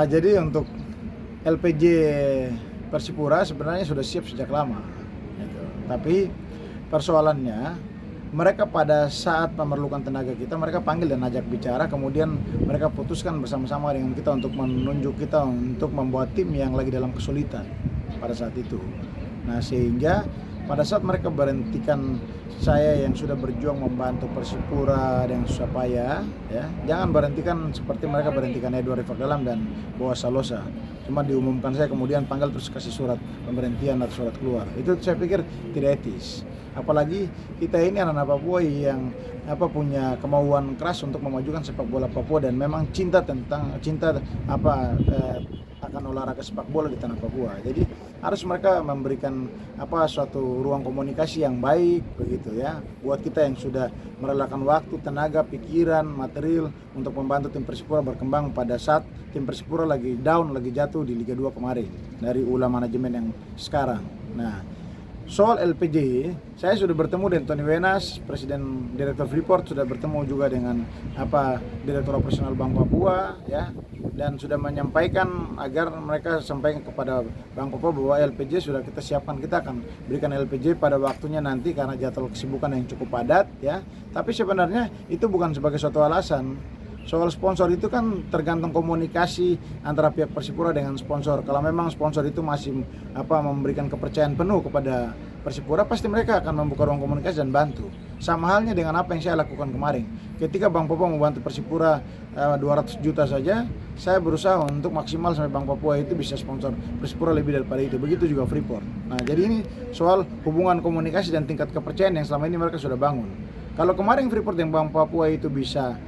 Jadi untuk LPJ Persipura sebenarnya sudah siap sejak lama, gitu. Tapi persoalannya mereka pada saat memerlukan tenaga kita, mereka panggil dan ajak bicara, kemudian mereka putuskan bersama-sama dengan kita untuk menunjuk kita untuk membuat tim yang lagi dalam kesulitan pada saat itu. Nah, sehingga pada saat mereka berhentikan saya yang sudah berjuang membantu Persipura dengan susah payah, ya, jangan berhentikan seperti mereka berhentikan Edward Rifakdalam dan Boas Salosa. Cuma diumumkan saya kemudian panggil terus kasih surat pemberhentian atau surat keluar. Itu saya pikir tidak etis. Apalagi kita ini anak-anak Papua yang punya kemauan keras untuk memajukan sepak bola Papua dan memang cinta akan olahraga sepak bola di tanah Papua. Jadi harus mereka memberikan suatu ruang komunikasi yang baik begitu ya buat kita yang sudah merelakan waktu, tenaga, pikiran, material untuk membantu tim Persipura berkembang pada saat tim Persipura lagi down, lagi jatuh di Liga 2 kemarin dari ulah manajemen yang sekarang. Nah, soal LPJ, saya sudah bertemu dengan Tony Wenas, Presiden Direktur Freeport, sudah bertemu juga dengan Direktur Operasional Bank Papua, ya, dan sudah menyampaikan agar mereka sampaikan kepada Bank Papua bahwa LPJ sudah kita siapkan, kita akan berikan LPJ pada waktunya nanti karena jadwal kesibukan yang cukup padat, ya. Tapi sebenarnya itu bukan sebagai suatu alasan. Soal sponsor itu kan tergantung komunikasi antara pihak Persipura dengan sponsor. Kalau memang sponsor itu masih memberikan kepercayaan penuh kepada Persipura, pasti mereka akan membuka ruang komunikasi dan bantu. Sama halnya dengan apa yang saya lakukan kemarin. Ketika Bank Papua membantu Persipura 200 juta saja, saya berusaha untuk maksimal sampai Bank Papua itu bisa sponsor Persipura lebih daripada itu. Begitu juga Freeport. Nah, jadi ini soal hubungan komunikasi dan tingkat kepercayaan yang selama ini mereka sudah bangun. Kalau kemarin Freeport yang Bank Papua itu bisa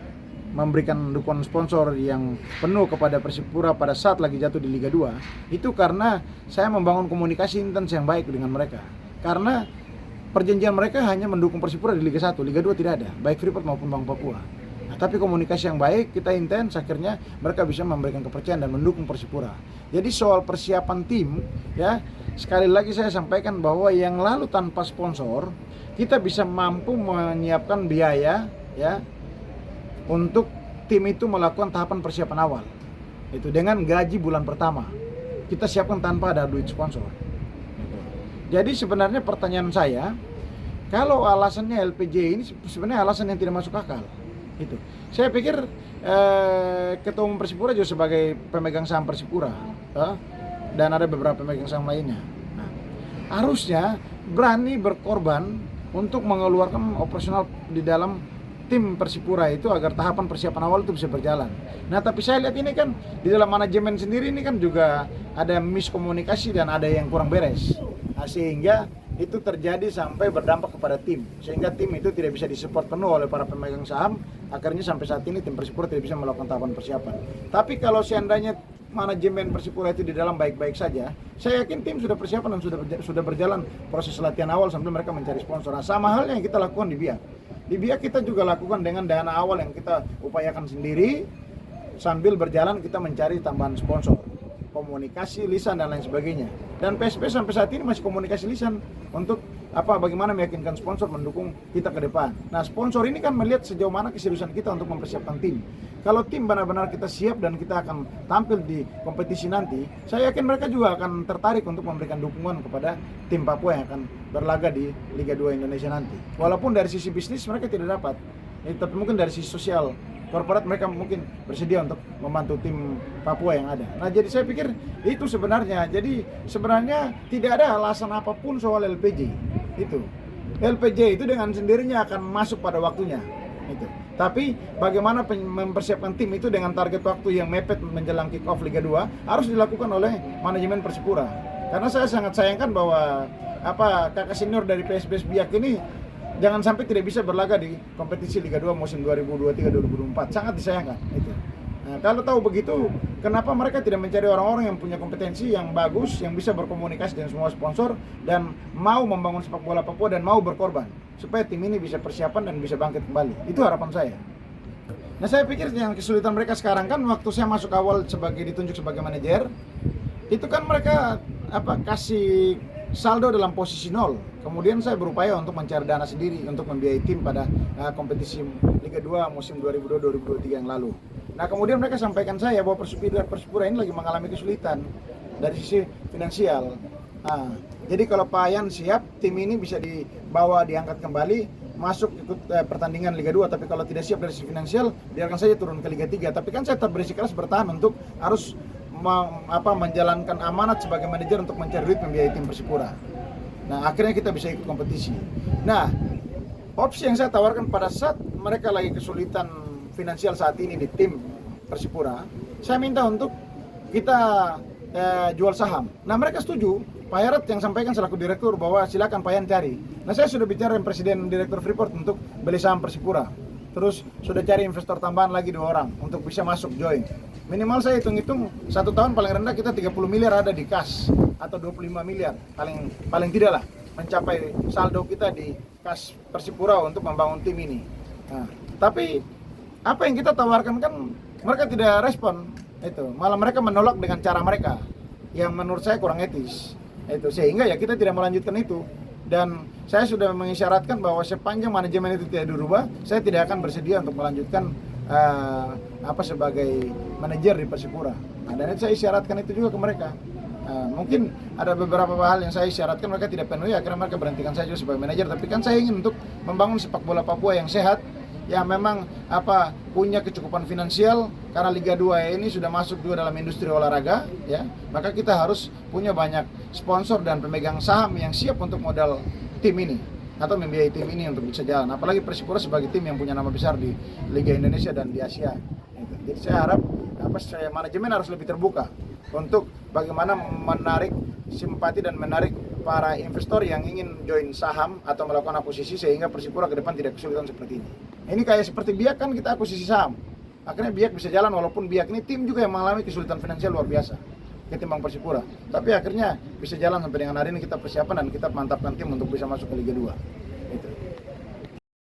memberikan dukungan sponsor yang penuh kepada Persipura pada saat lagi jatuh di Liga 2, itu karena saya membangun komunikasi intens yang baik dengan mereka. Karena perjanjian mereka hanya mendukung Persipura di Liga 1, Liga 2 tidak ada, baik Freeport maupun Bank Papua. Nah, tapi komunikasi yang baik, kita intens, akhirnya mereka bisa memberikan kepercayaan dan mendukung Persipura. Jadi soal persiapan tim, ya, sekali lagi saya sampaikan bahwa yang lalu tanpa sponsor, kita bisa mampu menyiapkan biaya, ya, untuk tim itu melakukan tahapan persiapan awal. Itu dengan gaji bulan pertama. Kita siapkan tanpa ada duit sponsor. Jadi sebenarnya pertanyaan saya, kalau alasannya LPJ ini sebenarnya alasan yang tidak masuk akal. Itu. Saya pikir Ketua Umum Persipura juga sebagai pemegang saham Persipura, dan ada beberapa pemegang saham lainnya. Nah, harusnya berani berkorban untuk mengeluarkan operasional di dalam tim Persipura itu agar tahapan persiapan awal itu bisa berjalan. Nah, tapi saya lihat ini kan di dalam manajemen sendiri ini kan juga ada miskomunikasi dan ada yang kurang beres. Nah, sehingga itu terjadi sampai berdampak kepada tim. Sehingga tim itu tidak bisa disupport penuh oleh para pemegang saham. Akhirnya sampai saat ini tim Persipura tidak bisa melakukan tahapan persiapan. Tapi kalau seandainya manajemen Persipura itu di dalam baik-baik saja, saya yakin tim sudah persiapan dan sudah berjalan proses latihan awal sambil mereka mencari sponsor. Nah, sama halnya yang kita lakukan di Biak. Di Biak kita juga lakukan dengan dana awal yang kita upayakan sendiri, sambil berjalan kita mencari tambahan sponsor, komunikasi lisan dan lain sebagainya. Dan PSP sampai saat ini masih komunikasi lisan untuk bagaimana meyakinkan sponsor mendukung kita ke depan. Nah, sponsor ini kan melihat sejauh mana keseriusan kita untuk mempersiapkan tim. Kalau tim benar-benar kita siap dan kita akan tampil di kompetisi nanti, saya yakin mereka juga akan tertarik untuk memberikan dukungan kepada tim Papua yang akan berlaga di Liga 2 Indonesia nanti. Walaupun dari sisi bisnis mereka tidak dapat, tapi mungkin dari sisi sosial korporat mereka mungkin bersedia untuk membantu tim Papua yang ada. Nah, jadi saya pikir itu sebenarnya. Jadi sebenarnya tidak ada alasan apapun soal LPJ. Itu LPJ itu dengan sendirinya akan masuk pada waktunya. Itu. Tapi bagaimana mempersiapkan tim itu dengan target waktu yang mepet menjelang kick off Liga 2 harus dilakukan oleh manajemen Persipura. Karena saya sangat sayangkan bahwa kakak senior dari PSBS Biak ini jangan sampai tidak bisa berlaga di kompetisi Liga 2 musim 2023-2024. Sangat disayangkan itu. Nah, kalau tahu begitu, kenapa mereka tidak mencari orang-orang yang punya kompetensi yang bagus, yang bisa berkomunikasi dengan semua sponsor dan mau membangun sepak bola Papua dan mau berkorban supaya tim ini bisa persiapan dan bisa bangkit kembali. Itu harapan saya. Nah, saya pikir yang kesulitan mereka sekarang kan waktu saya masuk awal ditunjuk sebagai manajer, itu kan mereka kasih saldo dalam posisi 0. Kemudian saya berupaya untuk mencari dana sendiri untuk membiayai tim pada kompetisi Liga 2 musim 2022-2023 yang lalu. Nah kemudian mereka sampaikan saya bahwa Persipura ini lagi mengalami kesulitan dari sisi finansial. Nah, jadi kalau Pak Yan siap, tim ini bisa dibawa, diangkat kembali, masuk ikut pertandingan Liga 2. Tapi kalau tidak siap dari sisi finansial, biarkan saja turun ke Liga 3. Tapi kan saya tetap bersikeras bertahan untuk harus menjalankan amanat sebagai manajer untuk mencari duit membiayai tim Persipura. Nah akhirnya kita bisa ikut kompetisi. Nah opsi yang saya tawarkan pada saat mereka lagi kesulitan finansial saat ini di tim Persipura, saya minta untuk kita jual saham. Nah mereka setuju. Pak Herat yang sampaikan selaku direktur bahwa silakan Pak Yan cari. Nah saya sudah bicara dengan presiden direktur Freeport untuk beli saham Persipura. Terus sudah cari investor tambahan lagi 2 orang untuk bisa masuk join. Minimal saya hitung-hitung 1 tahun paling rendah kita 30 miliar ada di kas, atau 25 miliar paling tidak lah mencapai saldo kita di kas Persipura untuk membangun tim ini. Nah, tapi apa yang kita tawarkan kan mereka tidak respon itu, malah mereka menolak dengan cara mereka yang menurut saya kurang etis itu, sehingga ya kita tidak melanjutkan itu. Dan saya sudah mengisyaratkan bahwa sepanjang manajemen itu tidak dirubah, saya tidak akan bersedia untuk melanjutkan sebagai manajer di Persipura. Nah, dan itu saya isyaratkan itu juga ke mereka. Mungkin ada beberapa hal yang saya isyaratkan mereka tidak penuhi, akhirnya mereka berhentikan saya juga sebagai manajer. Tapi kan saya ingin untuk membangun sepak bola Papua yang sehat, yang memang punya kecukupan finansial, karena Liga 2 ini sudah masuk juga dalam industri olahraga, ya. Maka kita harus punya banyak sponsor dan pemegang saham yang siap untuk modal tim ini atau membiayai tim ini untuk bisa jalan. Apalagi Persipura sebagai tim yang punya nama besar di Liga Indonesia dan di Asia. Jadi saya harap manajemen harus lebih terbuka untuk bagaimana menarik simpati dan menarik para investor yang ingin join saham atau melakukan akuisisi, sehingga Persipura ke depan tidak kesulitan seperti ini. Ini kayak seperti Biak kan, kita akuisisi saham. Akhirnya Biak bisa jalan, walaupun Biak ini tim juga yang mengalami kesulitan finansial luar biasa ketimbang Persipura. Tapi akhirnya bisa jalan sampai dengan hari ini kita persiapan dan kita mantapkan tim untuk bisa masuk ke Liga 2. Itu.